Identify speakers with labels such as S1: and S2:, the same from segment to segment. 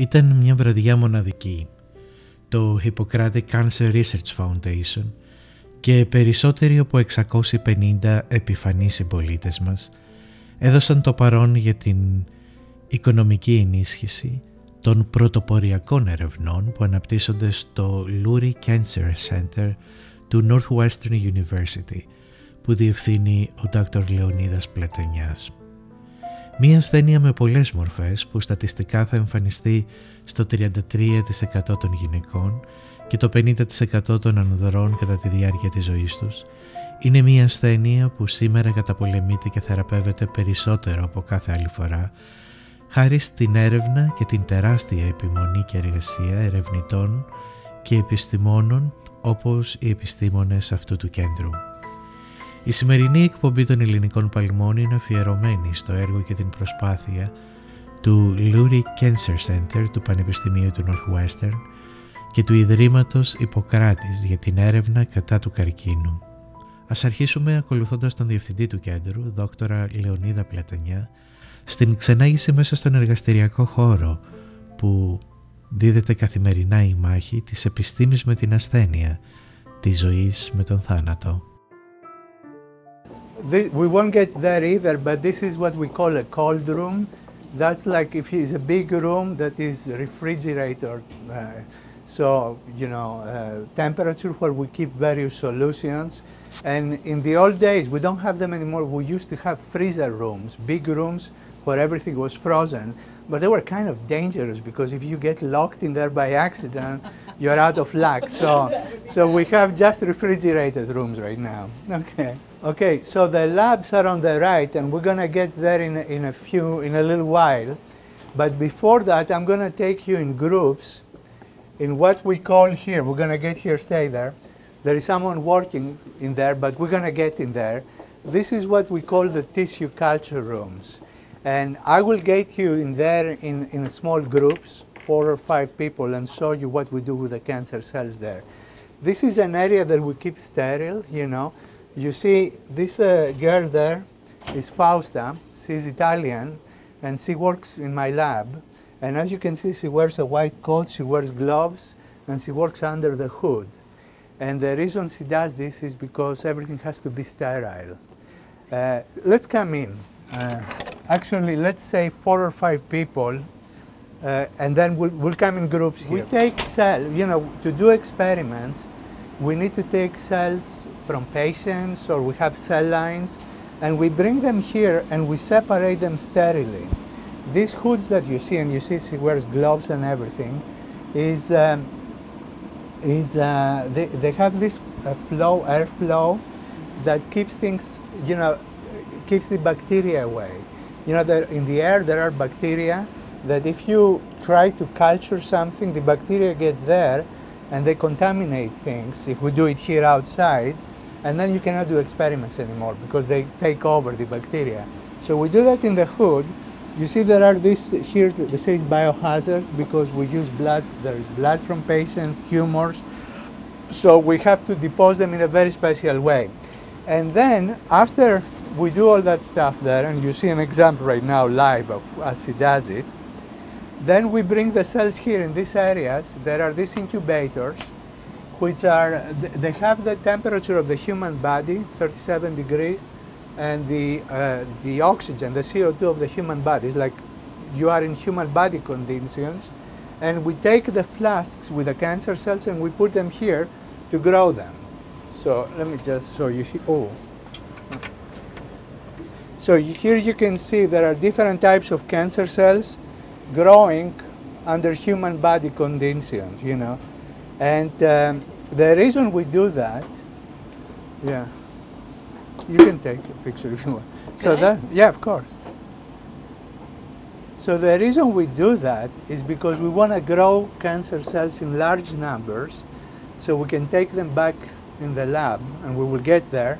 S1: Ήταν μια βραδιά μοναδική. Το Hippocratic Cancer Research Foundation και περισσότεροι από 650 επιφανείς συμπολίτες μας έδωσαν το παρόν για την οικονομική ενίσχυση των πρωτοποριακών ερευνών που αναπτύσσονται στο Lurie Cancer Center του Northwestern University που διευθύνει ο Dr. Λεωνίδας Πλατανιάς. Μία ασθένεια με πολλές μορφές που στατιστικά θα εμφανιστεί στο 33% των γυναικών και το 50% των ανδρών κατά τη διάρκεια της ζωής τους, είναι μία ασθένεια που σήμερα καταπολεμείται και θεραπεύεται περισσότερο από κάθε άλλη φορά, χάρη στην έρευνα και την τεράστια επιμονή και εργασία ερευνητών και επιστημόνων όπως οι επιστήμονες αυτού του κέντρου. Η σημερινή εκπομπή των ελληνικών παλμών είναι αφιερωμένη στο έργο και την προσπάθεια του Lurie Cancer Center του Πανεπιστημίου του Northwestern και του Ιδρύματος Ιπποκράτης για την έρευνα κατά του καρκίνου. Ας αρχίσουμε ακολουθώντας τον διευθυντή του κέντρου, δόκτορα Λεωνίδα Πλατανιά, στην ξενάγηση μέσα στον εργαστηριακό χώρο που δίδεται καθημερινά η μάχη της επιστήμης με την ασθένεια, της ζωής με τον θάνατο.
S2: We won't get there either, but this is what we call a cold room. That's like if it's a big room that is refrigerated, so temperature where we keep various solutions. And in the old days, we don't have them anymore. We used to have freezer rooms, big rooms where everything was frozen, but they were kind of dangerous because if you get locked in there by accident, you're out of luck. So we have just refrigerated rooms right now. Okay, so the labs are on the right, and we're going to get there in a little while. But before that, I'm going to take you in groups in what we call here. We're going to get here, stay there. There is someone working in there, but we're going to get in there. This is what we call the tissue culture rooms. And I will get you in there in small groups, 4 or 5 people, and show you what we do with the cancer cells there. This is an area that we keep sterile, You see, this girl there is Fausta. She's Italian, and she works in my lab. And as you can see, she wears a white coat, she wears gloves, and she works under the hood. And the reason she does this is because everything has to be sterile. Let's come in. Actually, let's say 4 or 5 people, and then we'll come in groups here. We take cells, to do experiments, we need to take cells from patients, or we have cell lines, and we bring them here and we separate them sterilely. These hoods that you see, and you see she wears gloves and everything, they have this airflow that keeps things, keeps the bacteria away. In the air there are bacteria that if you try to culture something, the bacteria get there and they contaminate things if we do it here outside, and then you cannot do experiments anymore because they take over the bacteria. So we do that in the hood. You see there are this, here that says Biohazard because we use blood, there is blood from patients, tumors, so we have to depose them in a very special way. And then after we do all that stuff there, and you see an example right now live of as she does it, then we bring the cells here in these areas. There are these incubators, which are, they have the temperature of the human body, 37 degrees, and the oxygen, the CO2 of the human body is like you are in human body conditions, and we take the flasks with the cancer cells and we put them here to grow them. So let me just show you here. So here you can see there are different types of cancer cells growing under human body conditions, And the reason we do that, you can take a picture if you want. So that, of course. So the reason we do that is because we want to grow cancer cells in large numbers so we can take them back in the lab, and we will get there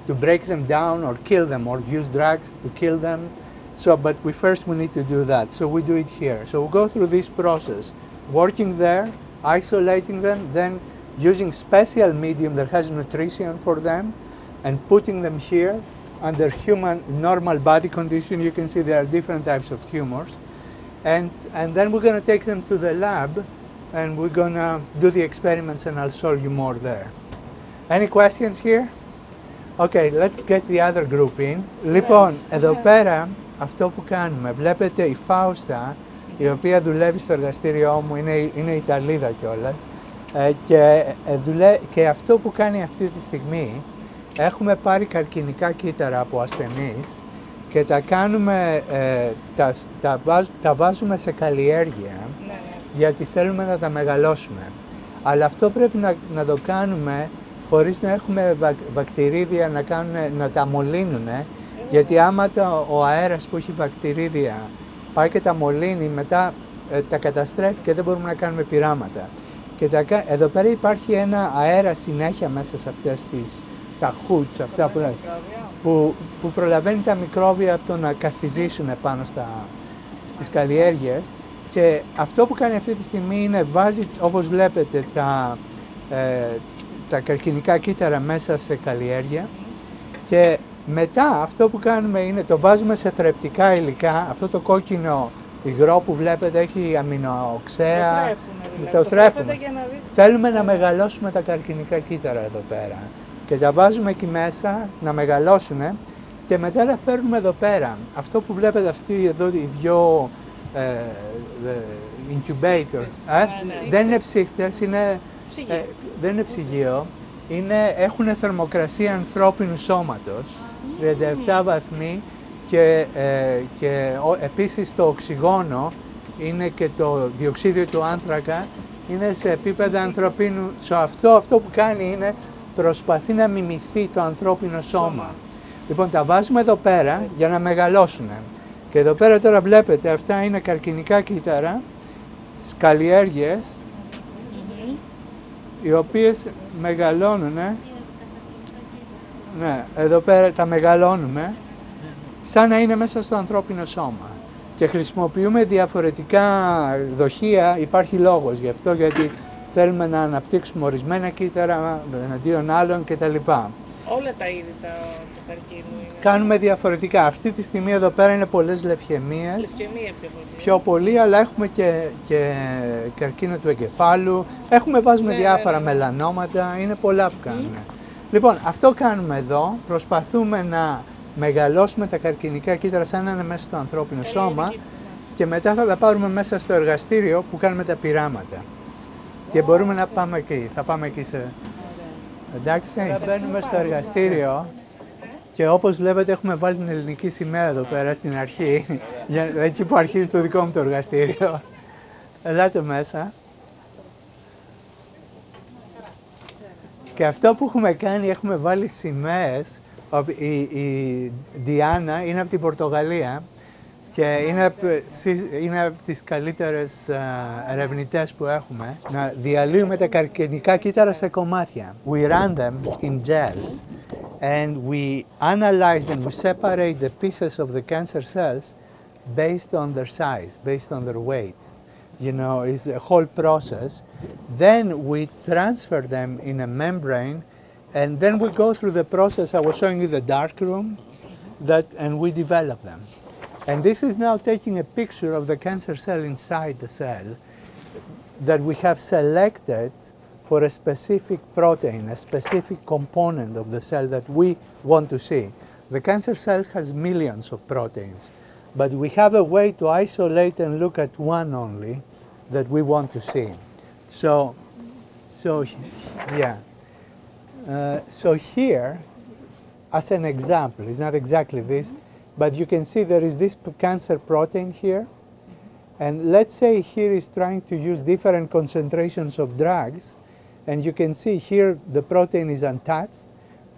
S2: to break them down or kill them or use drugs to kill them. So, but first we need to do that. So we do it here. So we go through this process, working there, isolating them, then using special medium that has nutrition for them, and putting them here under human normal body condition. You can see there are different types of tumors. and then we're going to take them to the lab, and we're going to do the experiments, and I'll show you more there. Any questions here? Okay, let's get the other group in. Λοιπόν, εδώ πέρα, αυτό που κάνουμε, βλέπετε η Φάουστα, η οποία δουλεύει στο εργαστήριό μου, είναι Ιταλίδα κιόλας, και αυτό που κάνει αυτή τη στιγμή, έχουμε πάρει καρκινικά κύτταρα από ασθενείς και τα κάνουμε, τα βάζουμε σε καλλιέργεια, γιατί θέλουμε να τα μεγαλώσουμε. Αλλά αυτό πρέπει να το κάνουμε χωρίς να έχουμε βακτηρίδια να τα μολύνουν, γιατί άμα ο αέρας που έχει βακτηρίδια πάει και τα μολύνει, μετά τα καταστρέφει και δεν μπορούμε να κάνουμε πειράματα. Και εδώ πέρα υπάρχει ένα αέρα συνέχεια μέσα σε αυτές τα hoods, αυτά που προλαβαίνει τα μικρόβια από το να καθιζήσουν πάνω στις καλλιέργειες. Και αυτό που κάνει αυτή τη στιγμή είναι βάζει, όπως βλέπετε, τα καρκινικά κύτταρα μέσα σε καλλιέργεια, και μετά αυτό που κάνουμε είναι το βάζουμε σε θρεπτικά υλικά. Αυτό το κόκκινο υγρό που βλέπετε έχει αμινοοξέα. Το θρέφουμε. Θέλουμε να μεγαλώσουμε τα καρκινικά κύτταρα εδώ πέρα και τα βάζουμε εκεί μέσα να μεγαλώσουν, και μετά τα φέρνουμε εδώ πέρα. Αυτό που βλέπετε αυτοί εδώ οι δυο incubators, δεν είναι ψύχτες, δεν είναι ψυγείο, έχουν θερμοκρασία ανθρώπινου σώματος, 37 βαθμοί, και επίσης το οξυγόνο είναι και το διοξίδιο του άνθρακα είναι σε επίπεδα ανθρωπίνου. Αυτό που κάνει είναι προσπαθεί να μιμηθεί το ανθρώπινο σώμα. Λοιπόν, τα βάζουμε εδώ πέρα για να μεγαλώσουν. Και εδώ πέρα τώρα βλέπετε, αυτά είναι καρκινικά κύτταρα, καλλιέργειες, οι οποίες μεγαλώνουν. Ναι, εδώ πέρα τα μεγαλώνουμε, σαν να είναι μέσα στο ανθρώπινο σώμα. Και χρησιμοποιούμε διαφορετικά δοχεία, υπάρχει λόγος γι' αυτό, γιατί θέλουμε να αναπτύξουμε ορισμένα κύτταρα εναντίον άλλων κτλ.
S3: Όλα τα είδη του καρκίνου είναι.
S2: Κάνουμε διαφορετικά. Αυτή τη στιγμή εδώ πέρα είναι πολλές λευκαιμίες.
S3: Λευκαιμία
S2: πιο πολύ, αλλά έχουμε και καρκίνο του εγκεφάλου. Βάζουμε διάφορα μελανόματα, είναι πολλά που κάνουμε. Λοιπόν, αυτό κάνουμε εδώ. Προσπαθούμε να μεγαλώσουμε τα καρκινικά κύτταρα σαν να είναι μέσα στο ανθρώπινο σώμα, και μετά θα τα πάρουμε μέσα στο εργαστήριο που κάνουμε τα πειράματα. Και μπορούμε να πάμε εκεί. Θα πάμε εκεί σε... Εντάξει, μπαίνουμε στο εργαστήριο και όπως βλέπετε έχουμε βάλει την ελληνική σημαία εδώ πέρα στην αρχή, έτσι που αρχίζει το δικό μου το εργαστήριο. Ελάτε μέσα. Και αυτό που έχουμε κάνει, έχουμε βάλει σημαίες. Η Διάννα είναι από την Πορτογαλία και είναι από τις καλύτερες ερευνητές που έχουμε. Να διαλύουμε τα καρκινικά κύτταρα σε κομμάτια. We run them in gels and we analyze them, we separate the pieces of the cancer cells based on their size, based on their weight. You know, it's a whole process. Then we transfer them in a membrane, and then we go through the process. I was showing you the dark room, and we develop them. And this is now taking a picture of the cancer cell inside the cell that we have selected for a specific protein, a specific component of the cell that we want to see. The cancer cell has millions of proteins, but we have a way to isolate and look at one only that we want to see. So here, as an example, it's not exactly this, but you can see there is this cancer protein here, and let's say here is trying to use different concentrations of drugs, and you can see here the protein is untouched,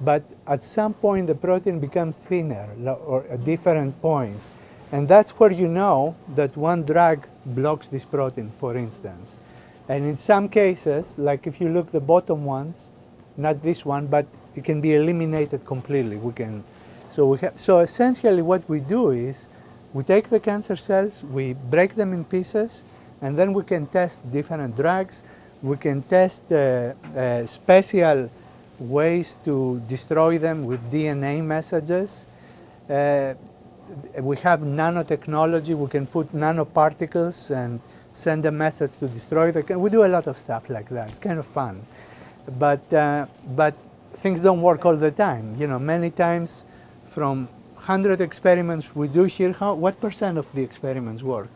S2: but at some point the protein becomes thinner or at different points, and that's where you know that one drug blocks this protein, for instance. And in some cases, like if you look the bottom ones, not this one, but it can be eliminated completely. So essentially what we do is we take the cancer cells, we break them in pieces, and then we can test different drugs. We can test special ways to destroy them with DNA messages. we have nanotechnology. We can put nanoparticles and send a message to destroy the. We do a lot of stuff like that. It's kind of fun, but things don't work all the time. You know, many times, from 100 experiments we do here, what percent of the experiments work?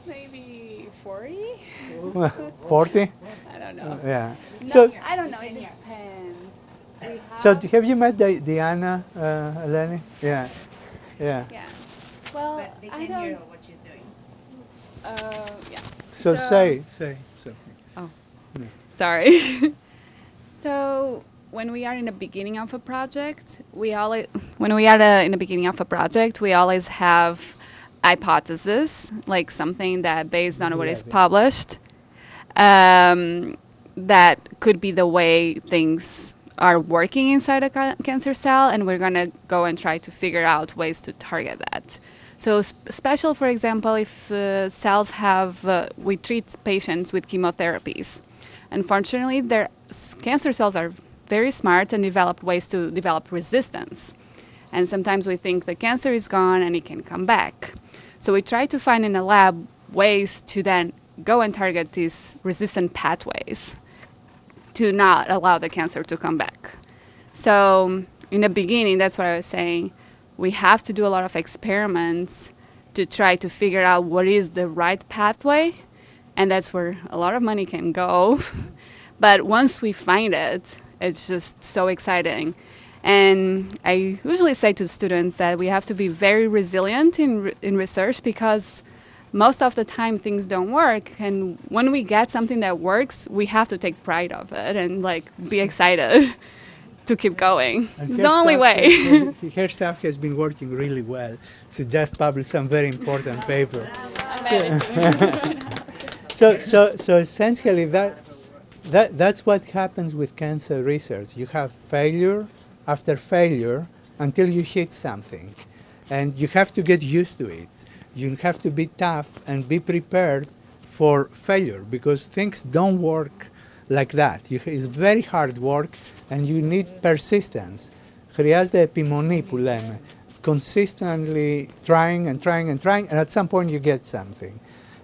S4: Maybe 40?
S2: 40?
S4: I don't know.
S2: Yeah.
S4: No,
S2: So,
S4: I don't know. It depends.
S2: so have you met Diana, Eleni? Yeah. Yeah.
S4: Yeah. Well,
S5: But they
S4: I
S5: can hear
S4: don't.
S5: what she's doing.
S4: Yeah.
S2: So say something.
S4: Sorry. So when we are in the beginning of a project, we always have hypothesis, like something that based on what is published, that could be the way things are working inside a cancer cell, and we're going to go and try to figure out ways to target that. So special, for example, if cells have, we treat patients with chemotherapies. Unfortunately, their cancer cells are very smart and develop ways to develop resistance. And sometimes we think the cancer is gone and it can come back. So we try to find in the lab ways to then go and target these resistant pathways to not allow the cancer to come back. So in the beginning, that's what I was saying, we have to do a lot of experiments to try to figure out what is the right pathway, and that's where a lot of money can go. But once we find it, it's just so exciting. And I usually say to students that we have to be very resilient in research, because most of the time things don't work. And when we get something that works, we have to take pride of it and like be excited to keep going. It's the only way.
S2: Her staff has been working really well. She just published some very important paper. So essentially that's what happens with cancer research. You have failure after failure until you hit something. And you have to get used to it. You have to be tough and be prepared for failure, because things don't work like that. It's very hard work, and you need persistence. Χρειάζεται επιμονή που λέμε. Consistently trying and trying and trying, and at some point you get something.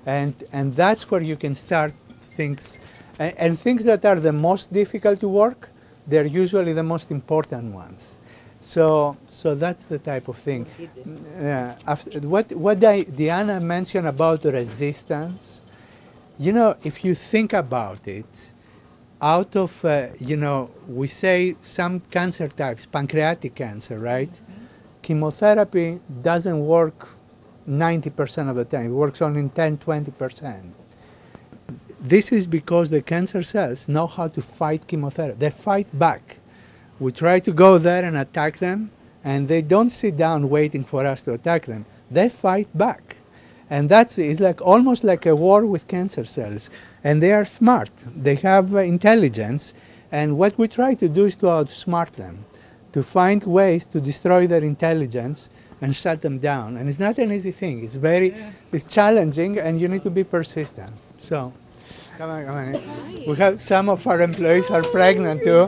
S2: And that's where you can start things. And things that are the most difficult to work, they're usually the most important ones. So that's the type of thing. What Diana mentioned about resistance, you know, if you think about it, out of, we say some cancer types, pancreatic cancer, right? Chemotherapy doesn't work 90% of the time. It works only in 10-20%. This is because the cancer cells know how to fight chemotherapy. They fight back. We try to go there and attack them, and they don't sit down waiting for us to attack them. They fight back. And it's like almost like a war with cancer cells. And they are smart. They have intelligence. And what we try to do is to outsmart them, to find ways to destroy their intelligence and shut them down. And it's not an easy thing. It's challenging, and you need to be persistent. So, come on. We have some of our employees are pregnant too.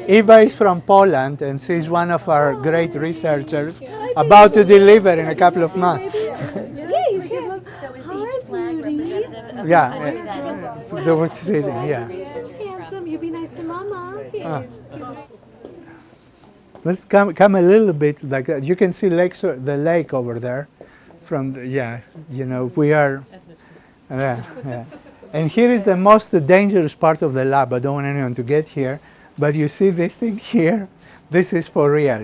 S2: Eva is from Poland, and she's one of our great researchers, about to deliver in a couple of months.
S5: So is each flag representative of
S2: Yeah,
S5: the country that
S2: the word sitting, yeah.
S6: Handsome, you be nice to Mama.
S2: Let's come a little bit like that. You can see the lake over there. We are. Yeah. And here is the most dangerous part of the lab. I don't want anyone to get here, but you see this thing here? This is for real,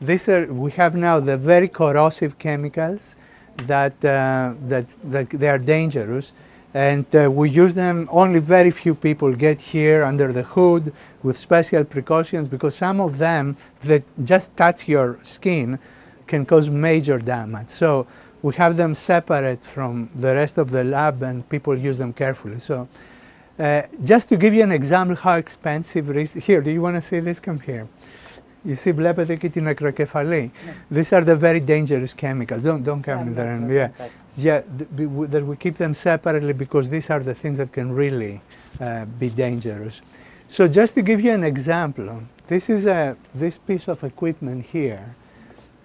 S2: we have now the very corrosive chemicals that they are dangerous, and we use them. Only very few people get here under the hood with special precautions, because some of them that just touch your skin can cause major damage. So we have them separate from the rest of the lab, and people use them carefully. So just to give you an example how expensive it is. Here, do you want to see this? Come here. You see, βλέπετε και την ακροκεφαλή. These are the very dangerous chemicals. Don't come in there. That we keep them separately, because these are the things that can really be dangerous. So just to give you an example, this is this piece of equipment here.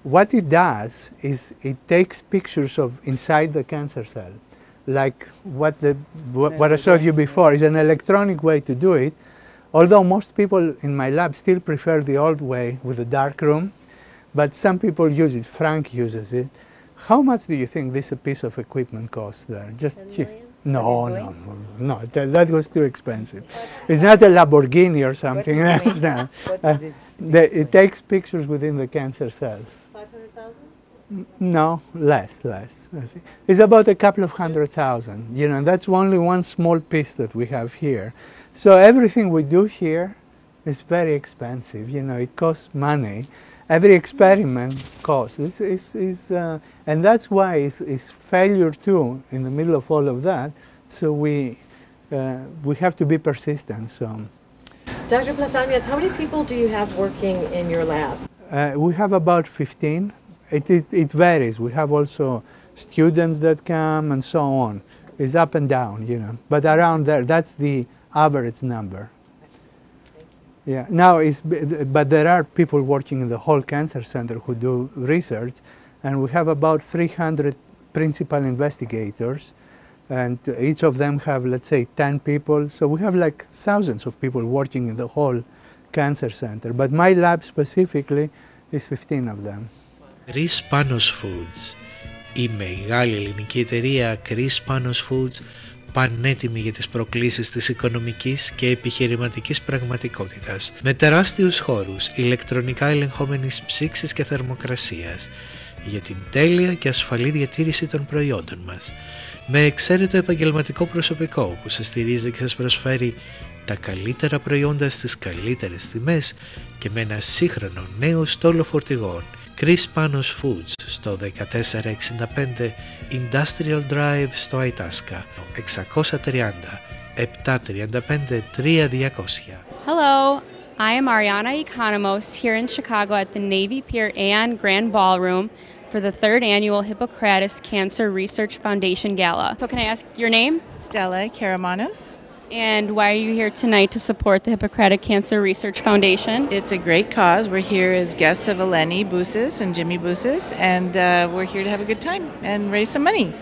S2: What it does is it takes pictures of inside the cancer cell, like what I showed you before is an electronic way to do it. Although most people in my lab still prefer the old way with the dark room, but some people use it. Frank uses it. How much do you think this piece of equipment costs there? Just no, that was too expensive. It's not a Lamborghini or something. It takes pictures within the cancer cells. 500,000? No, less. It's about a couple of 100,000. You know, that's only one small piece that we have here. So everything we do here is very expensive. You know, it costs money. Every experiment costs. And that's why it's failure too in the middle of all of that. So we have to be persistent. So,
S7: Dr. Platanias, how many people do you have working in your lab?
S2: We have about 15. It varies. We have also students that come and so on. It's up and down, you know. But around there, that's the average number. Yeah. Now, but there are people working in the whole cancer center who do research, and we have about 300 principal investigators, and each of them have, let's say, 10 people. So we have like thousands of people working in the whole cancer center. But my lab specifically is 15 of them.
S1: Chris Panos Foods. Η μεγάλη ελληνική εταιρεία Chris Panos Foods, πανέτοιμη για τις προκλήσεις της οικονομικής και επιχειρηματικής πραγματικότητας, με τεράστιους χώρους ηλεκτρονικά ελεγχόμενης ψήξης και θερμοκρασίας, για την τέλεια και ασφαλή διατήρηση των προϊόντων μας, με εξαίρετο επαγγελματικό προσωπικό που σας στηρίζει και σας προσφέρει τα καλύτερα προϊόντα στις καλύτερες τιμές και με ένα σύγχρονο νέο στόλο φορτηγών. Chris Panos Foods στο 1465 Industrial Drive στο Αϊτάσκα, 630 735 3200.
S8: Hello, I am Ariana Economos here in Chicago at the Navy Pier and Grand Ballroom for the 3rd annual Hippocratic Cancer Research Foundation Gala. So can I ask your name?
S9: Stella Karamanos.
S8: And why are you here tonight to support the Hippocratic Cancer Research Foundation?
S9: It's a great cause. We're here as guests of Eleni Bousis and Jimmy Bousis, and we're here to have a good time and raise some money.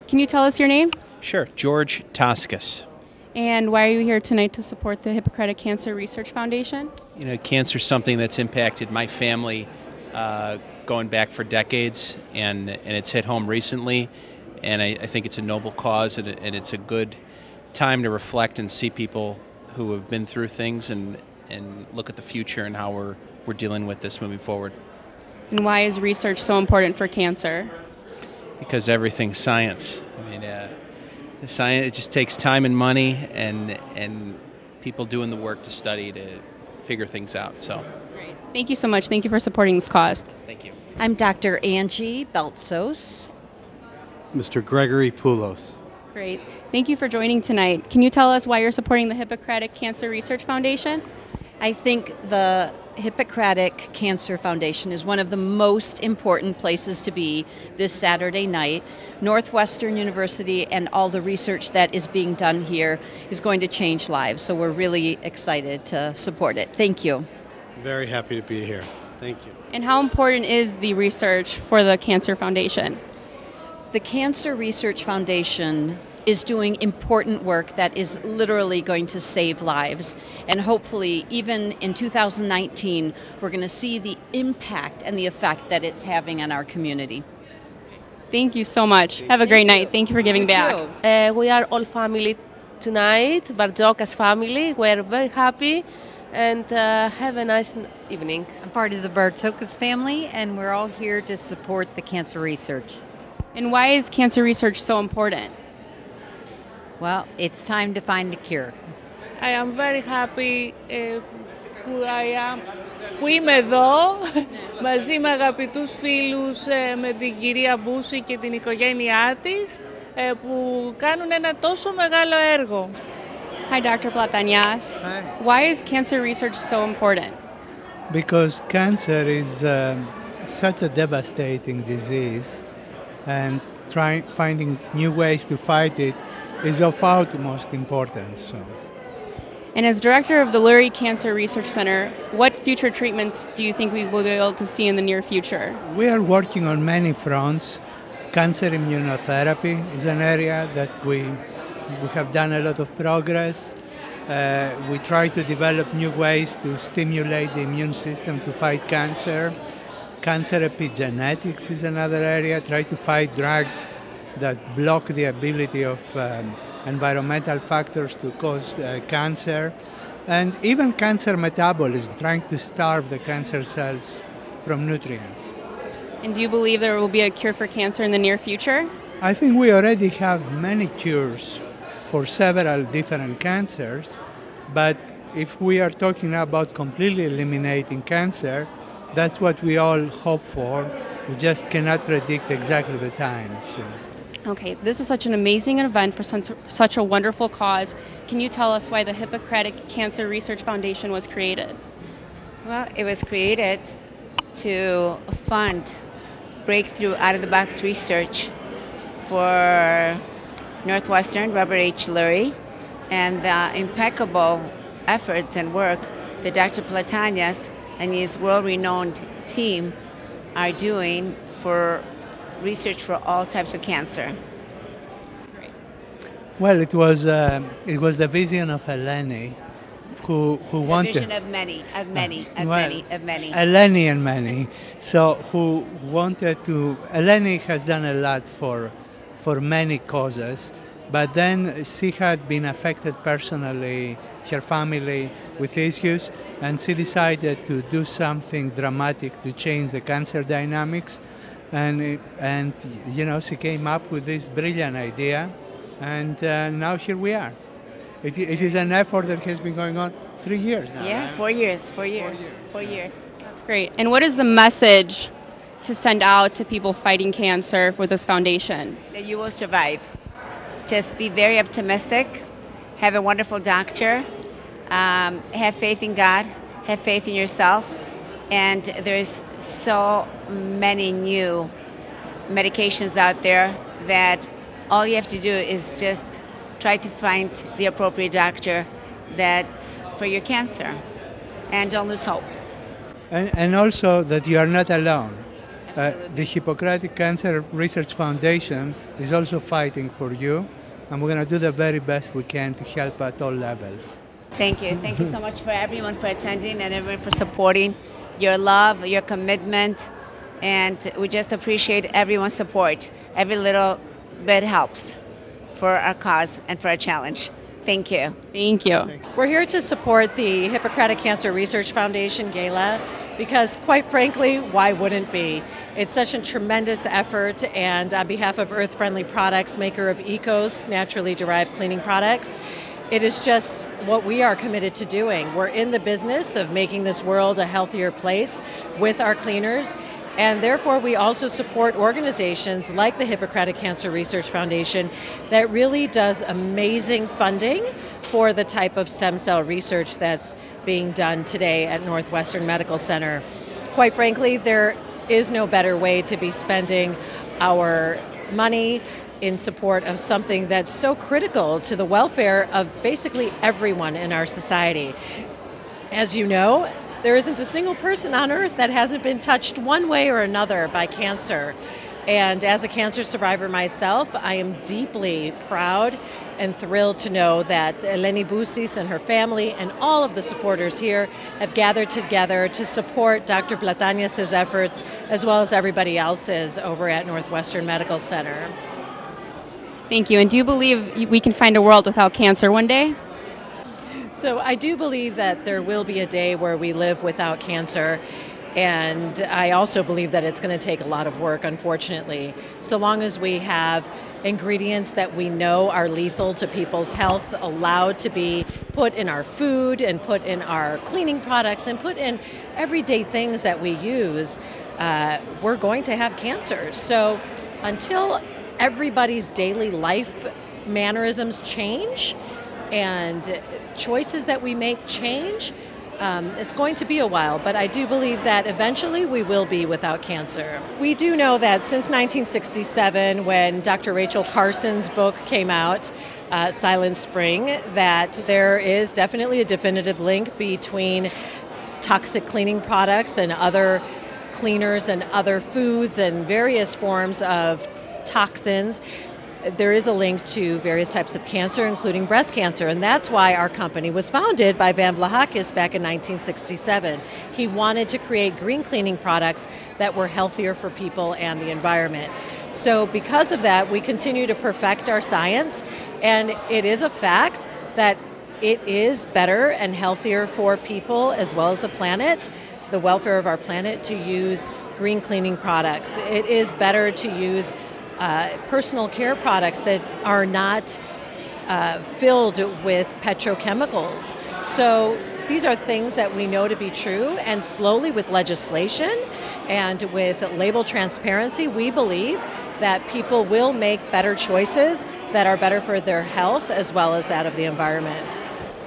S8: Can you tell us your name?
S10: Sure, George Toscas.
S8: And why are you here tonight to support the Hippocratic Cancer Research Foundation?
S10: You know, cancer is something that's impacted my family going back for decades, and it's hit home recently, and I think it's a noble cause, and it's a good time to reflect and see people who have been through things and look at the future and how we're dealing with this moving forward.
S8: And why is research so important for cancer?
S10: Because everything's science. I mean, the science, it just takes time and money and people doing the work to study to figure things out. So,
S8: great. Thank you so much. Thank you for supporting this cause.
S10: Thank you.
S11: I'm Dr. Angie Beltsos.
S12: Mr. Gregory Poulos.
S8: Great. Thank you for joining tonight. Can you tell us why you're supporting the Hippocratic Cancer Research Foundation?
S11: I think the Hippocratic Cancer Foundation is one of the most important places to be this Saturday night. Northwestern University and all the research that is being done here is going to change lives, so we're really excited to support it. Thank you.
S12: Very happy to be here. Thank you.
S8: And how important is the research for the Cancer Foundation?
S11: The Cancer Research Foundation is doing important work that is literally going to save lives. And hopefully, even in 2019, we're going to see the impact and the effect that it's having on our community.
S8: Thank you so much. Have a great night. Thank you for giving back.
S13: We are all family tonight, Barjokas family. We're very happy and have a nice evening.
S14: I'm part of the Barjokas family, and we're all here to support the cancer research.
S8: And why is cancer research so important?
S14: Well, it's time to find a cure.
S3: I am very happy που είμαι εδώ μαζί με αγαπητούς φίλους, με την κυρία Μπούση και την οικογένειά της που κάνουν ένα τόσο μεγάλο έργο.
S8: Hi, Dr. Platanias.
S2: Hi.
S8: Why is cancer research so important?
S2: Because cancer is such a devastating disease, and finding new ways to fight it is of utmost importance. So.
S8: And as director of the Lurie Cancer Research Center, what future treatments do you think we will be able to see in the near future?
S2: We are working on many fronts. Cancer immunotherapy is an area that we have done a lot of progress. We try to develop new ways to stimulate the immune system to fight cancer. Cancer epigenetics is another area. Try to fight drugs that block the ability of environmental factors to cause cancer, and even cancer metabolism, trying to starve the cancer cells from nutrients.
S8: And do you believe there will be a cure for cancer in the near future?
S2: I think we already have many cures for several different cancers, but if we are talking about completely eliminating cancer, that's what we all hope for. We just cannot predict exactly the time. So.
S8: Okay, this is such an amazing event for such a wonderful cause. Can you tell us why the Hippocratic Cancer Research Foundation was created?
S15: Well, it was created to fund breakthrough out-of-the-box research for Northwestern Robert H. Lurie and the impeccable efforts and work that Dr. Platanias and his world-renowned team are doing for research for all types of cancer.
S8: That's great.
S2: Well, it was the vision of Hellenic, who wanted
S15: the vision of many.
S2: Hellenic and many. So who wanted to. Hellenic has done a lot for many causes, but then she had been affected personally, her family, with issues, and she decided to do something dramatic to change the cancer dynamics. And you know, she came up with this brilliant idea, and now here we are. It is an effort that has been going on 3 years now.
S15: Yeah,
S2: right?
S15: 4 years. 4 years.
S8: That's great. And what is the message to send out to people fighting cancer with this foundation?
S15: That you will survive. Just be very optimistic. Have a wonderful doctor. Have faith in God. Have faith in yourself. And there's so many new medications out there that all you have to do is just try to find the appropriate doctor that's for your cancer. And don't lose hope.
S2: And also that you are not alone. The Hippocratic Cancer Research Foundation is also fighting for you, and we're going to do the very best we can to help at all levels.
S15: Thank you. Thank you so much for everyone for attending and everyone for supporting. Your love, your commitment, and we just appreciate everyone's support. Every little bit helps for our cause and for our challenge. Thank you.
S8: Thank you.
S7: We're here to support the Hippocratic Cancer Research Foundation Gala because, quite frankly, why wouldn't be? It's such a tremendous effort, and on behalf of Earth Friendly Products, maker of Ecos, naturally derived cleaning products, it is just what we are committed to doing. We're in the business of making this world a healthier place with our cleaners, and therefore we also support organizations like the Hippocratic Cancer Research Foundation that really does amazing funding for the type of stem cell research that's being done today at Northwestern Medical Center. Quite frankly, there is no better way to be spending our money in support of something that's so critical to the welfare of basically everyone in our society. As you know, there isn't a single person on earth that hasn't been touched one way or another by cancer. And as a cancer survivor myself, I am deeply proud and thrilled to know that Eleni Bousis and her family and all of the supporters here have gathered together to support Dr. Platanias' efforts as well as everybody else's over at Northwestern Medical Center.
S8: Thank you. And do you believe we can find a world without cancer one day?
S7: So I do believe that there will be a day where we live without cancer. And I also believe that it's going to take a lot of work, unfortunately. So long as we have ingredients that we know are lethal to people's health allowed to be put in our food and put in our cleaning products and put in everyday things that we use, we're going to have cancer. So until everybody's daily life mannerisms change and choices that we make change, It's going to be a while, but I do believe that eventually we will be without cancer. We do know that since 1967, when Dr. Rachel Carson's book came out, Silent Spring, that there is definitely a definitive link between toxic cleaning products and other cleaners and other foods and various forms of toxins. There is a link to various types of cancer, including breast cancer, and that's why our company was founded by Van Vlahakis back in 1967. He wanted to create green cleaning products that were healthier for people and the environment. So because of that, we continue to perfect our science, and it is a fact that it is better and healthier for people as well as the planet, the welfare of our planet, to use green cleaning products. It is better to use personal care products that are not filled with petrochemicals. So these are things that we know to be true, and slowly with legislation and with label transparency, we believe that people will make better choices that are better for their health as well as that of the environment.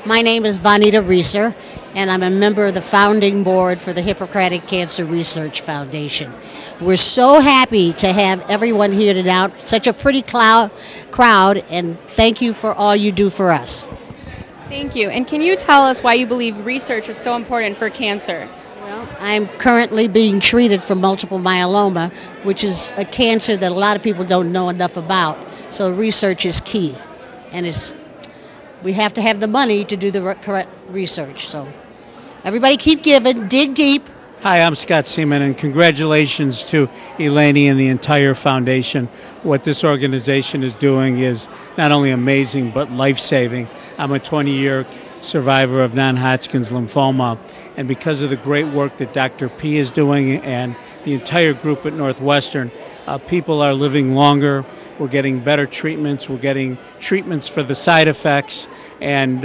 S16: My name is Vanita Reeser, and I'm a member of the founding board for the Hippocratic Cancer Research Foundation. We're so happy to have everyone here tonight, such a pretty crowd, and thank you for all you do for us.
S8: Thank you. And can you tell us why you believe research is so important for cancer?
S16: Well, I'm currently being treated for multiple myeloma, which is a cancer that a lot of people don't know enough about. So research is key, and we have to have the money to do the correct research. So everybody keep giving, dig deep.
S17: Hi, I'm Scott Semen, and congratulations to Eleni and the entire foundation. What this organization is doing is not only amazing, but life-saving. I'm a 20-year survivor of non-Hodgkin's lymphoma, and because of the great work that Dr. P is doing and the entire group at Northwestern, people are living longer. We're getting better treatments. We're getting treatments for the side effects, and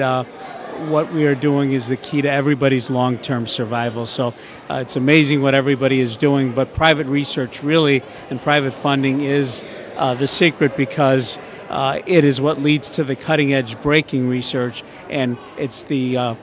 S17: what we are doing is the key to everybody's long-term survival. So it's amazing what everybody is doing, but private research really and private funding is the secret, because it is what leads to the cutting-edge breaking research, and it's the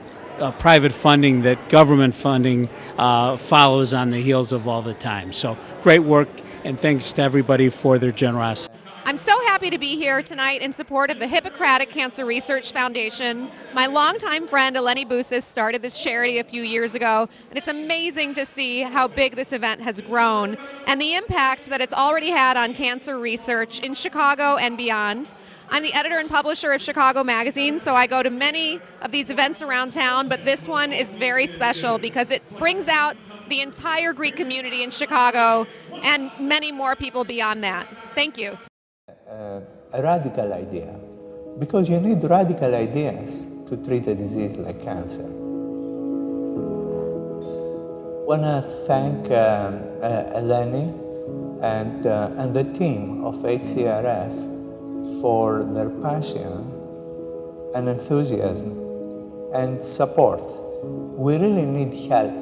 S17: private funding that government funding follows on the heels of all the time. So great work, and thanks to everybody for their generosity.
S18: I'm so happy to be here tonight in support of the Hippocratic Cancer Research Foundation. My longtime friend Eleni Bousis started this charity a few years ago, and it's amazing to see how big this event has grown and the impact that it's already had on cancer research in Chicago and beyond. I'm the editor and publisher of Chicago Magazine, so I go to many of these events around town, but this one is very special because it brings out the entire Greek community in Chicago and many more people beyond that. Thank you.
S2: A radical idea, because you need radical ideas to treat a disease like cancer. I want to thank Eleni and the team of HCRF for their passion and enthusiasm and support. We really need help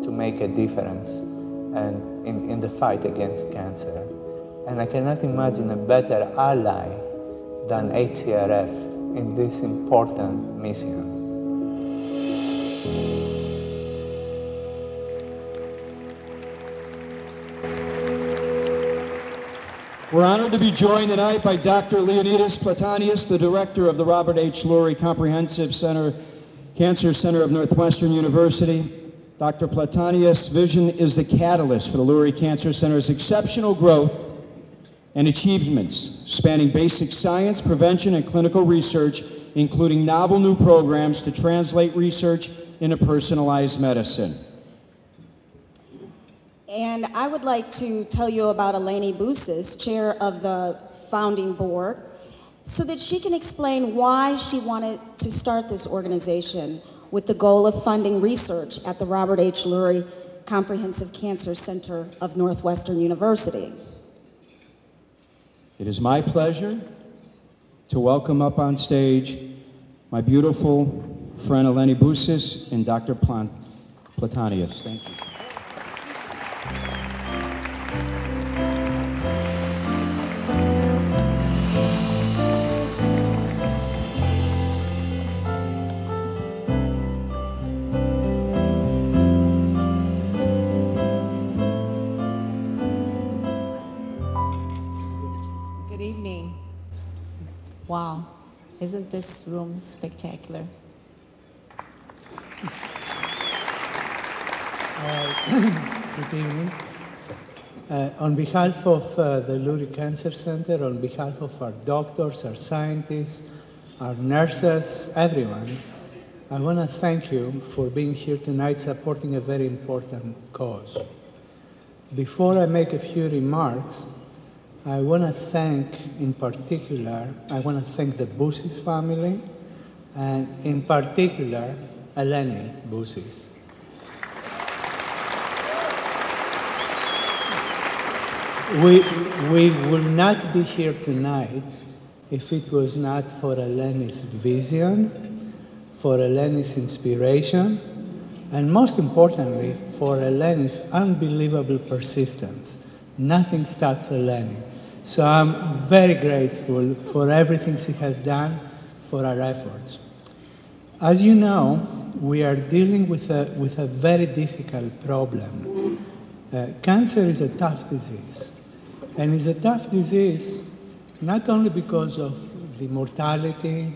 S2: to make a difference and in the fight against cancer. And I cannot imagine a better ally than HCRF in this important mission.
S19: We're honored to be joined tonight by Dr. Leonidas Platanius, the director of the Robert H. Lurie Comprehensive Cancer Center of Northwestern University. Dr. Platanius' vision is the catalyst for the Lurie Cancer Center's exceptional growth and achievements, spanning basic science, prevention, and clinical research, including novel new programs to translate research into personalized medicine.
S20: And I would like to tell you about Eleni Bousis, chair of the founding board, so that she can explain why she wanted to start this organization with the goal of funding research at the Robert H. Lurie Comprehensive Cancer Center of Northwestern University.
S19: It is my pleasure to welcome up on stage my beautiful friend Eleni Bousis and Dr. Platanius. Thank you.
S21: Wow, isn't this room spectacular?
S2: Good evening. On behalf of the Lurie Cancer Center, on behalf of our doctors, our scientists, our nurses, everyone, I want to thank you for being here tonight supporting a very important cause. Before I make a few remarks, I want to thank, in particular, the Bousis family, and in particular, Eleni Bousis. We will not be here tonight if it was not for Eleni's vision, for Eleni's inspiration, and most importantly, for Eleni's unbelievable persistence. Nothing stops Eleni. So I'm very grateful for everything she has done for our efforts. As you know, we are dealing with a very difficult problem. Cancer is a tough disease. And it's a tough disease not only because of the mortality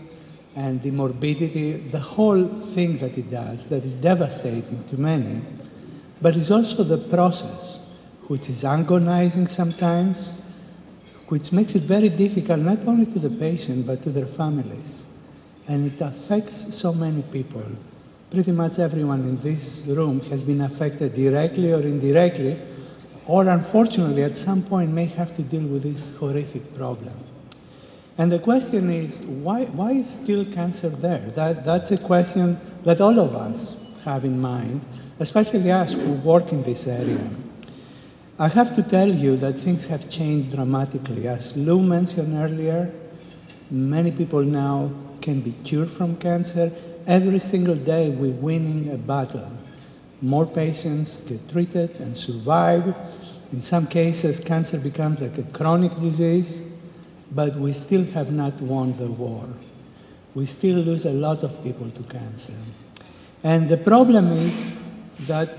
S2: and the morbidity, the whole thing that it does, that is devastating to many, but it's also the process, which is agonizing sometimes, which makes it very difficult not only to the patient, but to their families. And it affects so many people. Pretty much everyone in this room has been affected directly or indirectly, or unfortunately at some point may have to deal with this horrific problem. And the question is, why is still cancer there? That's a question that all of us have in mind, especially us who work in this area. I have to tell you that things have changed dramatically. As Lou mentioned earlier, many people now can be cured from cancer. Every single day we're winning a battle. More patients get treated and survive. In some cases, cancer becomes like a chronic disease, but we still have not won the war. We still lose a lot of people to cancer. And the problem is that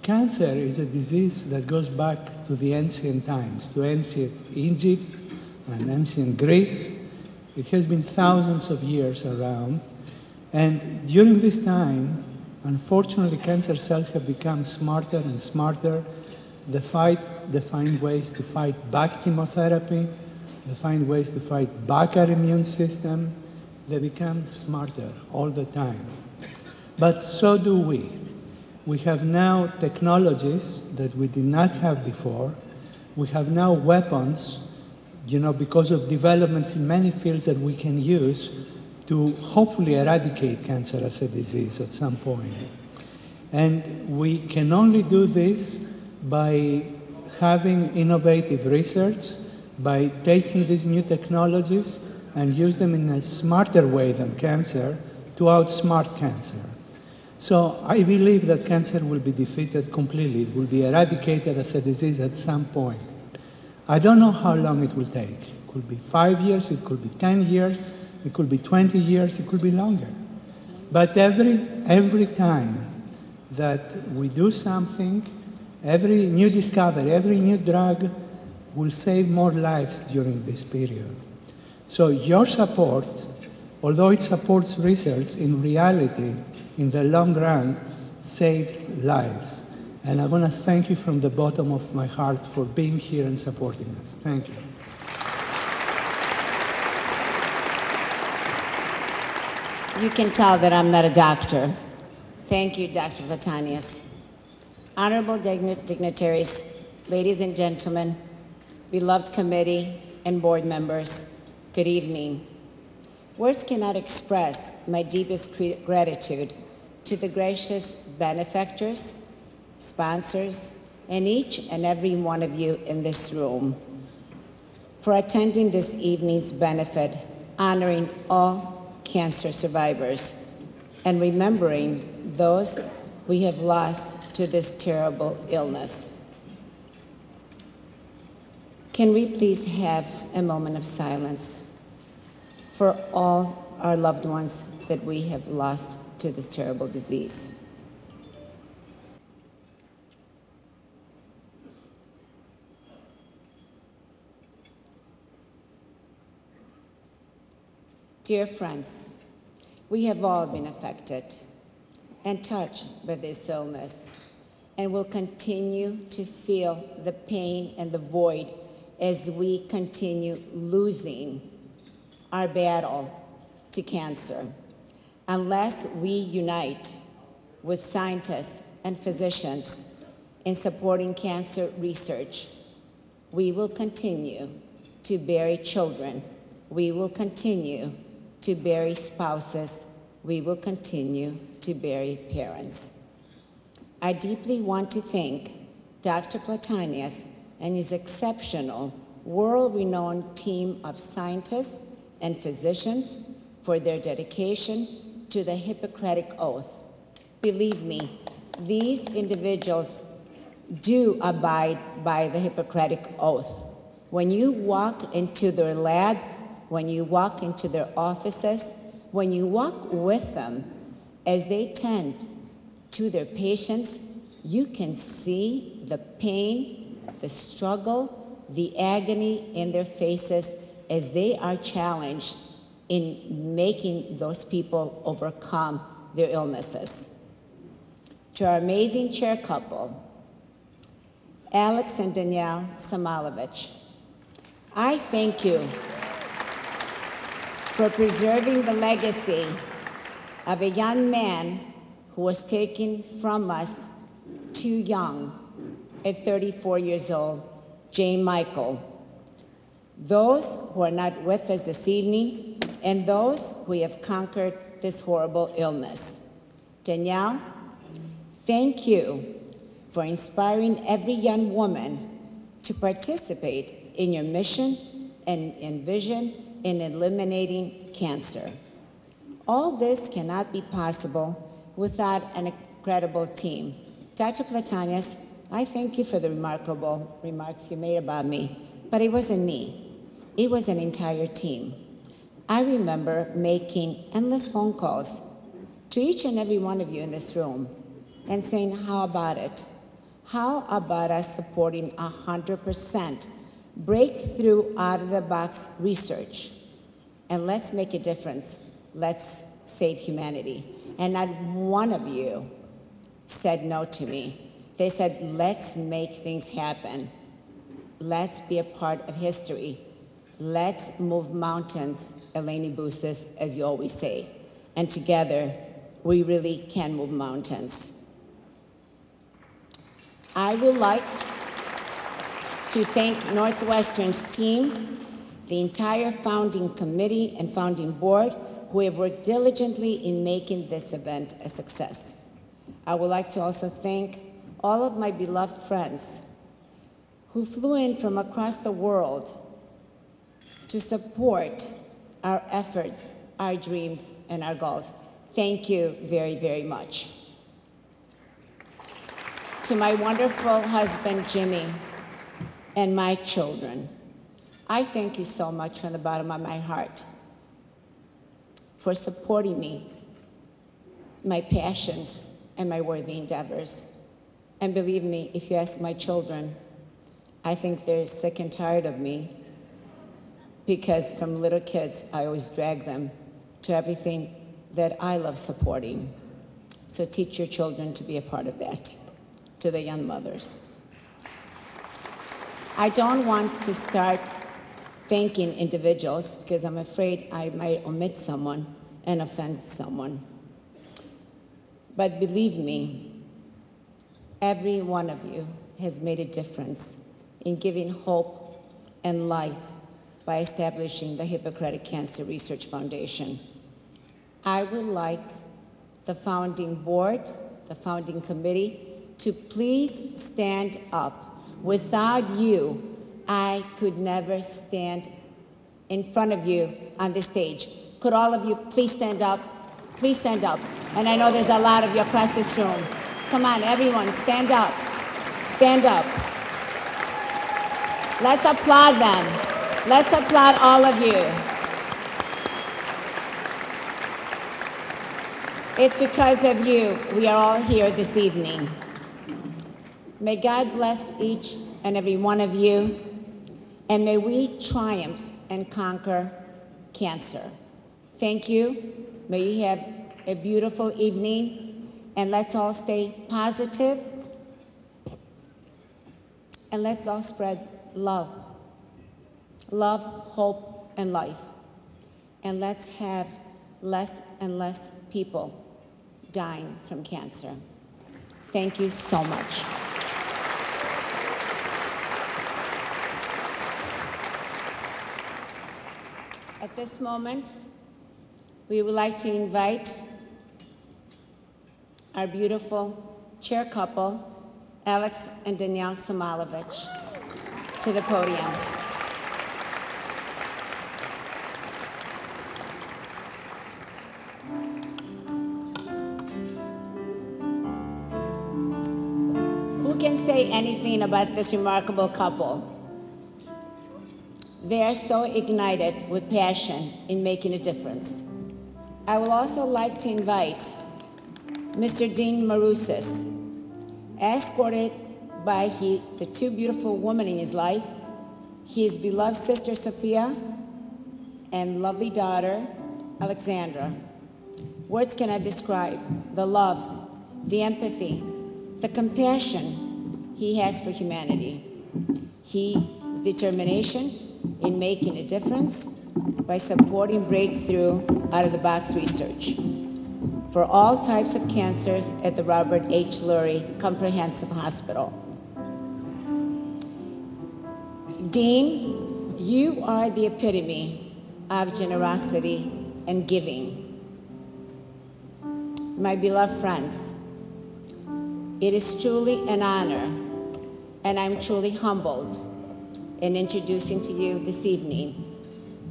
S2: cancer is a disease that goes back to the ancient times, to ancient Egypt and ancient Greece. It has been thousands of years around. And during this time, unfortunately, cancer cells have become smarter and smarter. They find ways to fight back chemotherapy. They find ways to fight back our immune system. They become smarter all the time. But so do we. We have now technologies that we did not have before. We have now weapons, because of developments in many fields that we can use to hopefully eradicate cancer as a disease at some point. And we can only do this by having innovative research, by taking these new technologies and use them in a smarter way than cancer to outsmart cancer. So I believe that cancer will be defeated completely. It will be eradicated as a disease at some point. I don't know how long it will take. It could be 5 years, it could be 10 years, it could be 20 years, it could be longer. But every time that we do something, every new discovery, every new drug will save more lives during this period. So your support, although it supports research, in reality, in the long run, saved lives. And I want to thank you from the bottom of my heart for being here and supporting us. Thank you.
S21: You can tell that I'm not a doctor. Thank you, Dr. Vatanius. Honorable dignitaries, ladies and gentlemen, beloved committee and board members, good evening. Words cannot express my deepest gratitude to the gracious benefactors, sponsors, and each and every one of you in this room for attending this evening's benefit, honoring all cancer survivors and remembering those we have lost to this terrible illness. Can we please have a moment of silence for all our loved ones that we have lost to this terrible disease? Dear friends, we have all been affected and touched by this illness and will continue to feel the pain and the void as we continue losing our battle to cancer. Unless we unite with scientists and physicians in supporting cancer research, we will continue to bury children. We will continue to bury spouses. We will continue to bury parents. I deeply want to thank Dr. Platanius and his exceptional, world-renowned team of scientists and physicians for their dedication to the Hippocratic Oath. Believe me, these individuals do abide by the Hippocratic Oath. When you walk into their lab, when you walk into their offices, when you walk with them as they tend to their patients, you can see the pain, the struggle, the agony in their faces as they are challenged in making those people overcome their illnesses. To our amazing chair couple, Alex and Danielle Samalovich, I thank you for preserving the legacy of a young man who was taken from us too young at 34 years old, J. Michael. Those who are not with us this evening and those who have conquered this horrible illness. Danielle, thank you for inspiring every young woman to participate in your mission and vision in eliminating cancer. All this cannot be possible without an incredible team. Dr. Platanius, I thank you for the remarkable remarks you made about me, but it wasn't me. It was an entire team. I remember making endless phone calls to each and every one of you in this room and saying, how about it? How about us supporting 100% breakthrough out-of-the-box research? And let's make a difference. Let's save humanity. And not one of you said no to me. They said, let's make things happen. Let's be a part of history. Let's move mountains, Eleni Boussis, as you always say. And together, we really can move mountains. I would like to thank Northwestern's team, the entire founding committee and founding board who have worked diligently in making this event a success. I would like to also thank all of my beloved friends who flew in from across the world to support our efforts, our dreams, and our goals. Thank you very, very much. To my wonderful husband, Jimmy, and my children, I thank you so much from the bottom of my heart for supporting me, my passions, and my worthy endeavors. And believe me, if you ask my children, I think they're sick and tired of me because from little kids, I always drag them to everything that I love supporting. So teach your children to be a part of that, to the young mothers. I don't want to start thanking individuals because I'm afraid I might omit someone and offend someone. But believe me, every one of you has made a difference in giving hope and life by establishing the Hippocratic Cancer Research Foundation. I would like the founding board, the founding committee, to please stand up. Without you, I could never stand in front of you on the stage. Could all of you please stand up? Please stand up. And I know there's a lot of you across this room. Come on, everyone, stand up. Stand up. Let's applaud them. Let's applaud all of you. It's because of you we are all here this evening. May God bless each and every one of you, and may we triumph and conquer cancer. Thank you. May you have a beautiful evening, and let's all stay positive, and let's all spread love. Love, hope, and life. And let's have less and less people dying from cancer. Thank you so much. At this moment, we would like to invite our beautiful chair couple, Alex and Danielle Samalovich, to the podium. Who can say anything about this remarkable couple? They are so ignited with passion in making a difference. I would also like to invite Mr. Dean Marousis, escorted by the two beautiful women in his life, his beloved sister Sophia and lovely daughter Alexandra. Words cannot describe the love, the empathy, the compassion he has for humanity. His determination in making a difference by supporting breakthrough out-of-the-box research for all types of cancers at the Robert H. Lurie Comprehensive Hospital. Dean, you are the epitome of generosity and giving. My beloved friends, it is truly an honor, and I'm truly humbled in introducing to you this evening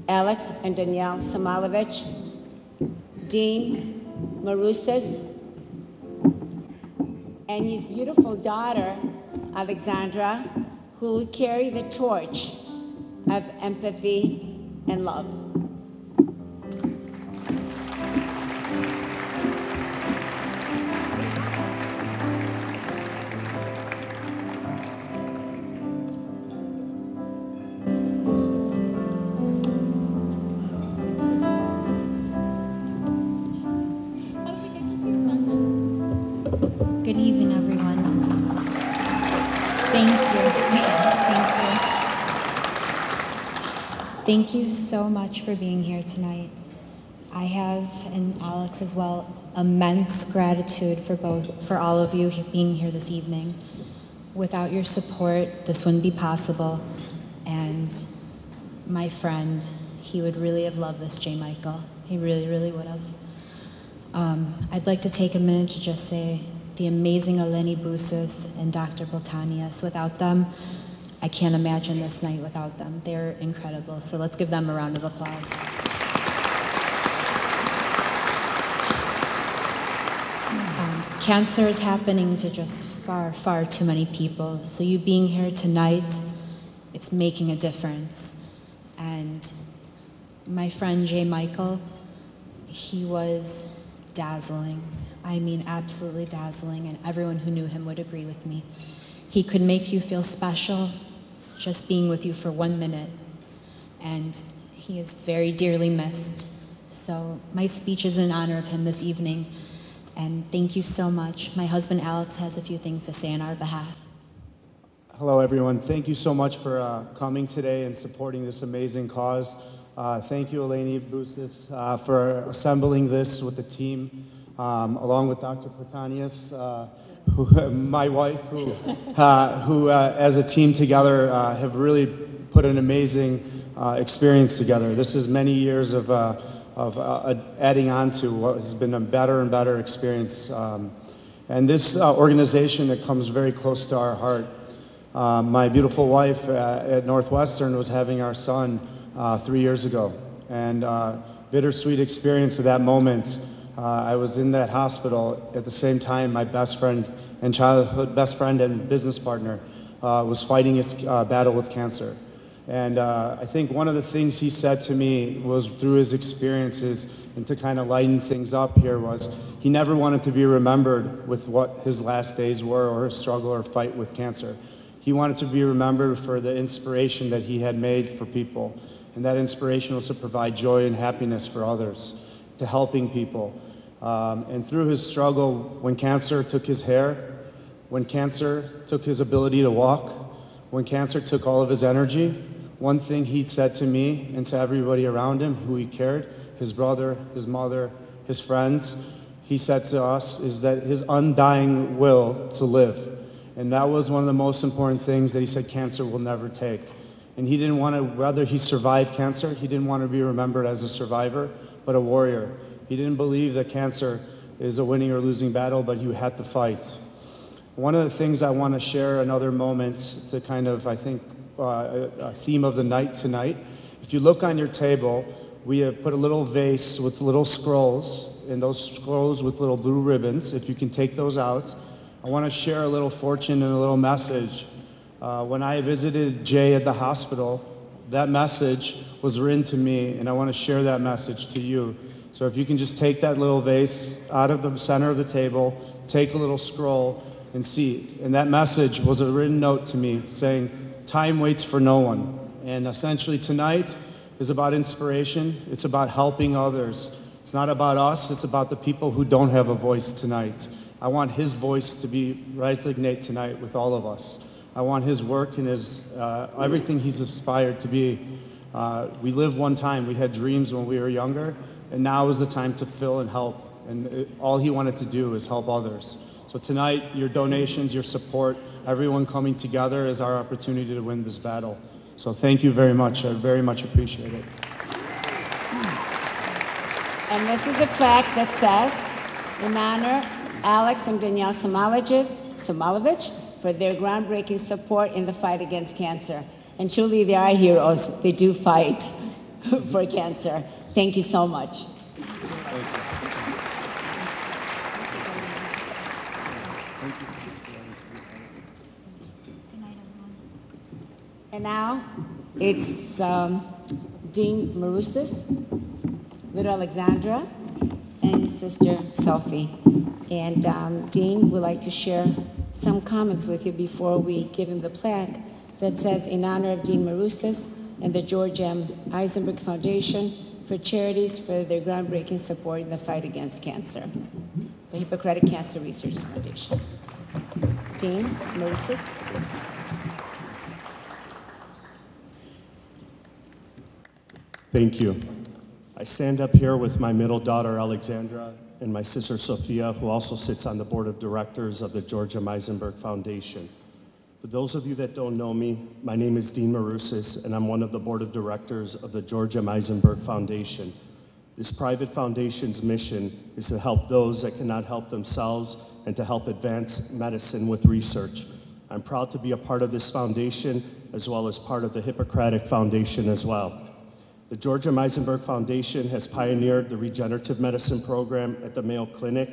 S21: Alex and Danielle Samalovich, Dean Marousis, and his beautiful daughter, Alexandra, who will carry the torch of empathy and love.
S4: Good evening, everyone. Thank you. Thank you so much for being here tonight. I have, and Alex as well, immense gratitude for all of you being here this evening. Without your support, this wouldn't be possible. And my friend, he would really have loved this, J. Michael. He really, really would have. I'd like to take a minute to just say the amazing Eleni Bousis and Dr. Platanius. Without them, I can't imagine this night without them. They're incredible. So let's give them a round of applause. Cancer is happening to just far, far too many people. So you being here tonight, it's making a difference. And my friend J. Michael, he was dazzling. I mean, absolutely dazzling, and everyone who knew him would agree with me. He could make you feel special just being with you for 1 minute, and he is very dearly missed. So my speech is in honor of him this evening, and thank you so much. My husband Alex has a few things to say on our behalf.
S22: Hello, everyone. Thank you so much for coming today and supporting this amazing cause. Thank you, Eleni Bousis, for assembling this with the team. Along with Dr. Platanius, my wife, who as a team together have really put an amazing experience together. This is many years of adding on to what has been a better and better experience. And this organization, it comes very close to our heart. My beautiful wife at Northwestern was having our son 3 years ago, and bittersweet experience of that moment. I was in that hospital at the same time my best friend and childhood best friend and business partner was fighting his battle with cancer. And I think one of the things he said to me was through his experiences, and to kind of lighten things up here, was he never wanted to be remembered with what his last days were or his struggle or fight with cancer. He wanted to be remembered for the inspiration that he had made for people. And that inspiration was to provide joy and happiness for others, to helping people. And through his struggle, when cancer took his hair, when cancer took his ability to walk, when cancer took all of his energy, one thing he said to me and to everybody around him who he cared, his brother, his mother, his friends, he said to us is that his undying will to live. And that was one of the most important things that he said cancer will never take. And he didn't want to, whether he survived cancer, he didn't want to be remembered as a survivor, but a warrior. He didn't believe that cancer is a winning or losing battle, but you had to fight. One of the things I want to share, another moment to kind of, I think, a theme of the night tonight. If you look on your table, we have put a little vase with little scrolls, and those scrolls with little blue ribbons. If you can take those out. I want to share a little fortune and a little message. When I visited Jay at the hospital, that message was written to me, and I want to share that message to you. So if you can just take that little vase out of the center of the table, take a little scroll, and see. And that message was a written note to me saying, time waits for no one. And essentially tonight is about inspiration. It's about helping others. It's not about us. It's about the people who don't have a voice tonight. I want his voice to be resonate tonight with all of us. I want his work and his everything he's aspired to be. We lived one time. We had dreams when we were younger, and now is the time to fill and help. And all he wanted to do is help others. So tonight, your donations, your support, everyone coming together is our opportunity to win this battle. So thank you very much. I very much appreciate it.
S21: And this is a plaque that says, in honor Alex and Danielle Somalovich for their groundbreaking support in the fight against cancer. And truly, they are heroes. They do fight for cancer. Thank you so much. And now it's Dean Marousas, little Alexandra, and his sister Sophie. And Dean would like to share some comments with you before we give him the plaque that says, in honor of Dean Marousas and the George M. Eisenberg Foundation for charities for their groundbreaking support in the fight against cancer, the Hippocratic Cancer Research Foundation. Dean Marousas.
S5: Thank you. I stand up here with my middle daughter, Alexandra, and my sister, Sophia, who also sits on the board of directors of the George M. Eisenberg Foundation. For those of you that don't know me, my name is Dean Marousas, and I'm one of the board of directors of the George M. Eisenberg Foundation. This private foundation's mission is to help those that cannot help themselves and to help advance medicine with research. I'm proud to be a part of this foundation, as well as part of the Hippocratic Foundation as well. The George M. Eisenberg Foundation has pioneered the regenerative medicine program at the Mayo Clinic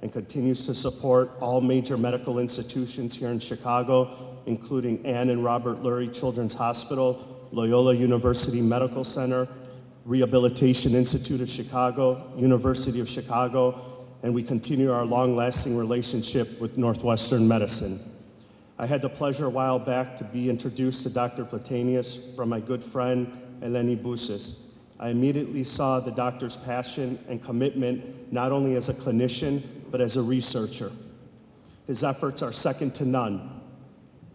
S5: and continues to support all major medical institutions here in Chicago, including Ann and Robert Lurie Children's Hospital, Loyola University Medical Center, Rehabilitation Institute of Chicago, University of Chicago, and we continue our long-lasting relationship with Northwestern Medicine. I had the pleasure a while back to be introduced to Dr. Platanius from my good friend, Hellenic. I immediately saw the doctor's passion and commitment, not only as a clinician, but as a researcher. His efforts are second to none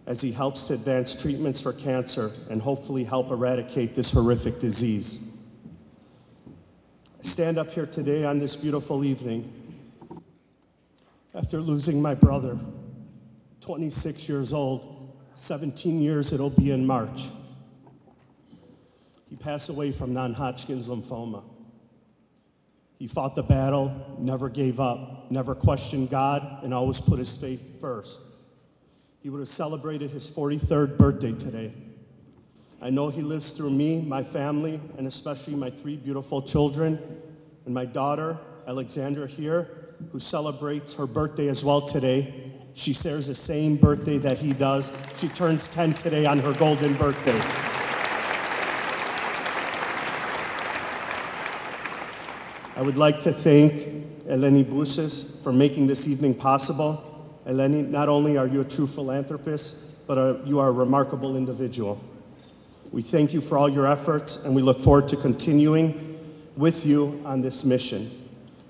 S5: as he helps to advance treatments for cancer and hopefully help eradicate this horrific disease. I stand up here today on this beautiful evening after losing my brother, 26 years old, 17 years it'll be in March. He passed away from non-Hodgkin's lymphoma. He fought the battle, never gave up, never questioned God, and always put his faith first. He would have celebrated his 43rd birthday today. I know he lives through me, my family, and especially my 3 beautiful children, and my daughter, Alexandra here, who celebrates her birthday as well today. She shares the same birthday that he does. She turns 10 today on her golden birthday. I would like to thank Eleni Bousis for making this evening possible. Eleni, not only are you a true philanthropist, but you are a remarkable individual. We thank you for all your efforts, and we look forward to continuing with you on this mission.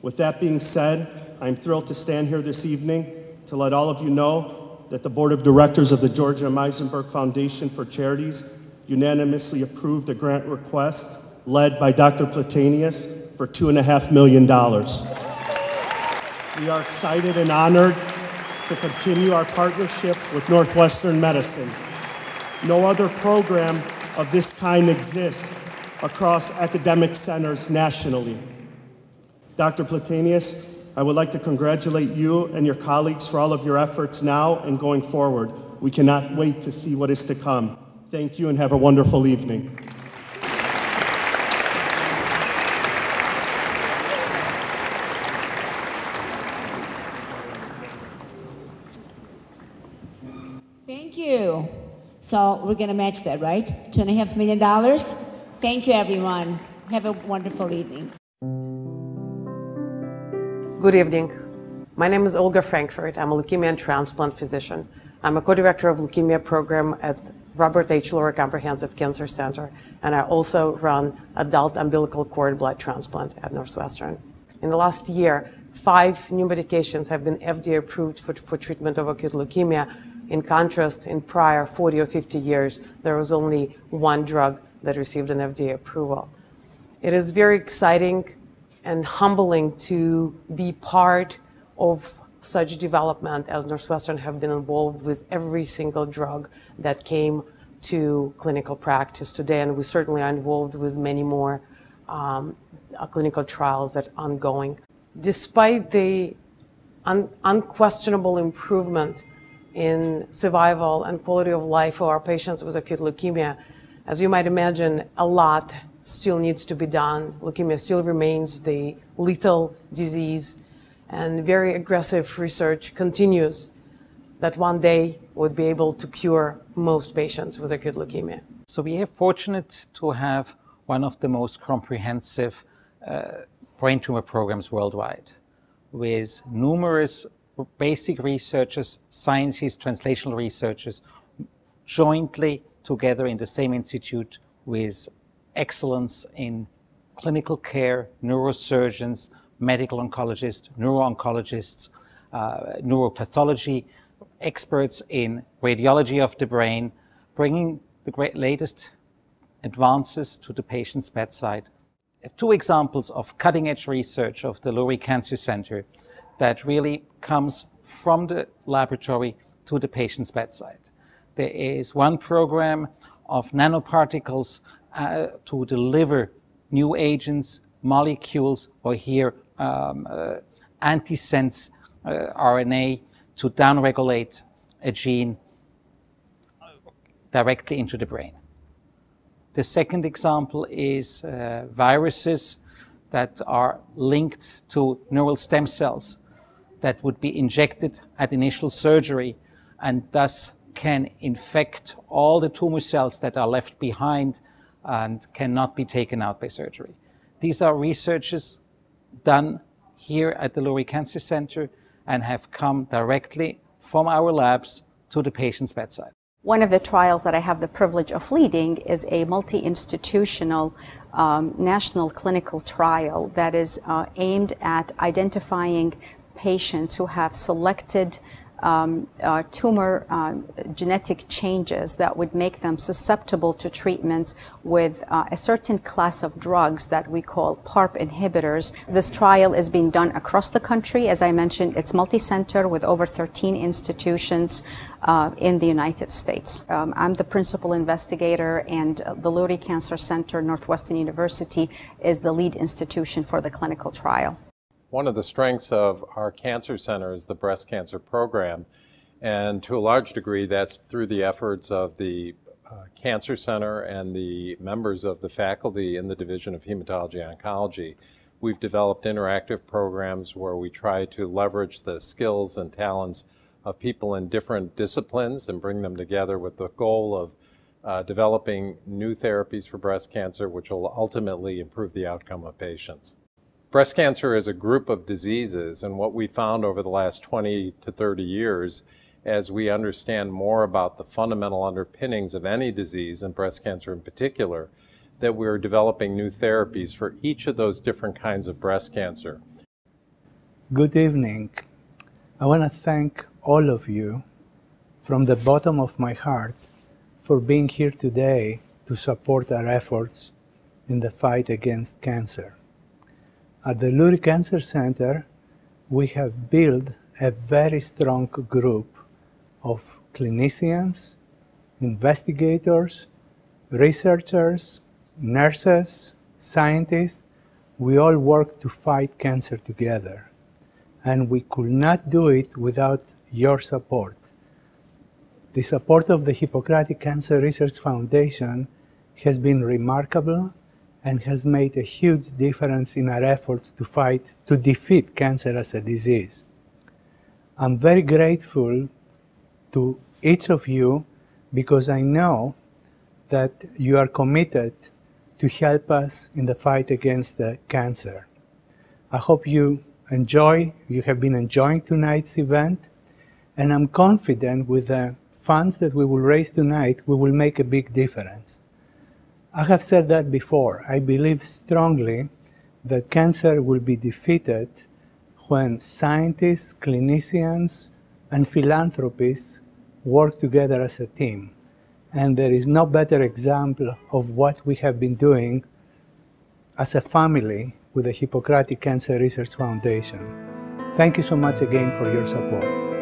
S5: With that being said, I'm thrilled to stand here this evening to let all of you know that the Board of Directors of the Georgia Meisenberg Foundation for Charities unanimously approved a grant request led by Dr. Platanius for $2.5 million. We are excited and honored to continue our partnership with Northwestern Medicine. No other program of this kind exists across academic centers nationally. Dr. Platanius, I would like to congratulate you and your colleagues for all of your efforts now and going forward. We cannot wait to see what is to come. Thank you and have a wonderful evening.
S21: Thank you. So we're going to match that, right? $2.5 million. Thank you, everyone. Have a wonderful evening.
S1: Good evening. My name is Olga Frankfurt. I'm a leukemia and transplant physician. I'm a co-director of leukemia program at Robert H. Lurie Comprehensive Cancer Center, and I also run adult umbilical cord blood transplant at Northwestern. In the last year, 5 new medications have been FDA approved for treatment of acute leukemia. In contrast, in prior 40 or 50 years, there was only one drug that received an FDA approval. It is very exciting and humbling to be part of such development, as Northwestern have been involved with every single drug that came to clinical practice today, and we certainly are involved with many more clinical trials that are ongoing. Despite the unquestionable improvement in survival and quality of life for our patients with acute leukemia, as you might imagine, a lot still needs to be done. Leukemia still remains the lethal disease, and very aggressive research continues that one day would be able to cure most patients with acute leukemia.
S6: So we are fortunate to have one of the most comprehensive brain tumor programs worldwide, with numerous basic researchers, scientists, translational researchers, jointly together in the same institute with excellence in clinical care, neurosurgeons, medical oncologists, neuro-oncologists, neuropathology, experts in radiology of the brain, bringing the latest advances to the patient's bedside. 2 examples of cutting-edge research of the Lurie Cancer Center that really comes from the laboratory to the patient's bedside. There is one program of nanoparticles to deliver new agents, molecules, or here antisense RNA to downregulate a gene directly into the brain. The second example is viruses that are linked to neural stem cells that would be injected at initial surgery and thus can infect all the tumor cells that are left behind and cannot be taken out by surgery. These are researches done here at the Lurie Cancer Center and have come directly from our labs to the patient's bedside.
S23: One of the trials that I have the privilege of leading is a multi-institutional national clinical trial that is aimed at identifying patients who have selected tumor genetic changes that would make them susceptible to treatment with a certain class of drugs that we call PARP inhibitors. This trial is being done across the country. As I mentioned, it's multi-center with over 13 institutions in the United States. I'm the principal investigator, and the Lurie Cancer Center, Northwestern University, is the lead institution for the clinical trial.
S24: One of the strengths of our cancer center is the breast cancer program, and to a large degree that's through the efforts of the Cancer Center and the members of the faculty in the Division of Hematology Oncology. We've developed interactive programs where we try to leverage the skills and talents of people in different disciplines and bring them together with the goal of developing new therapies for breast cancer, which will ultimately improve the outcome of patients. Breast cancer is a group of diseases, and what we found over the last 20 to 30 years as we understand more about the fundamental underpinnings of any disease, and breast cancer in particular, that we're developing new therapies for each of those different kinds of breast cancer.
S2: Good evening. I want to thank all of you from the bottom of my heart for being here today to support our efforts in the fight against cancer. At the Lurie Cancer Center, we have built a very strong group of clinicians, investigators, researchers, nurses, scientists. We all work to fight cancer together. And we could not do it without your support. The support of the Hippocratic Cancer Research Foundation has been remarkable and has made a huge difference in our efforts to defeat cancer as a disease. I'm very grateful to each of you because I know that you are committed to help us in the fight against the cancer. I hope you have been enjoying tonight's event, and I'm confident with the funds that we will raise tonight, we will make a big difference. I have said that before. I believe strongly that cancer will be defeated when scientists, clinicians, and philanthropists work together as a team. And there is no better example of what we have been doing as a family with the Hippocratic Cancer Research Foundation. Thank you so much again for your support.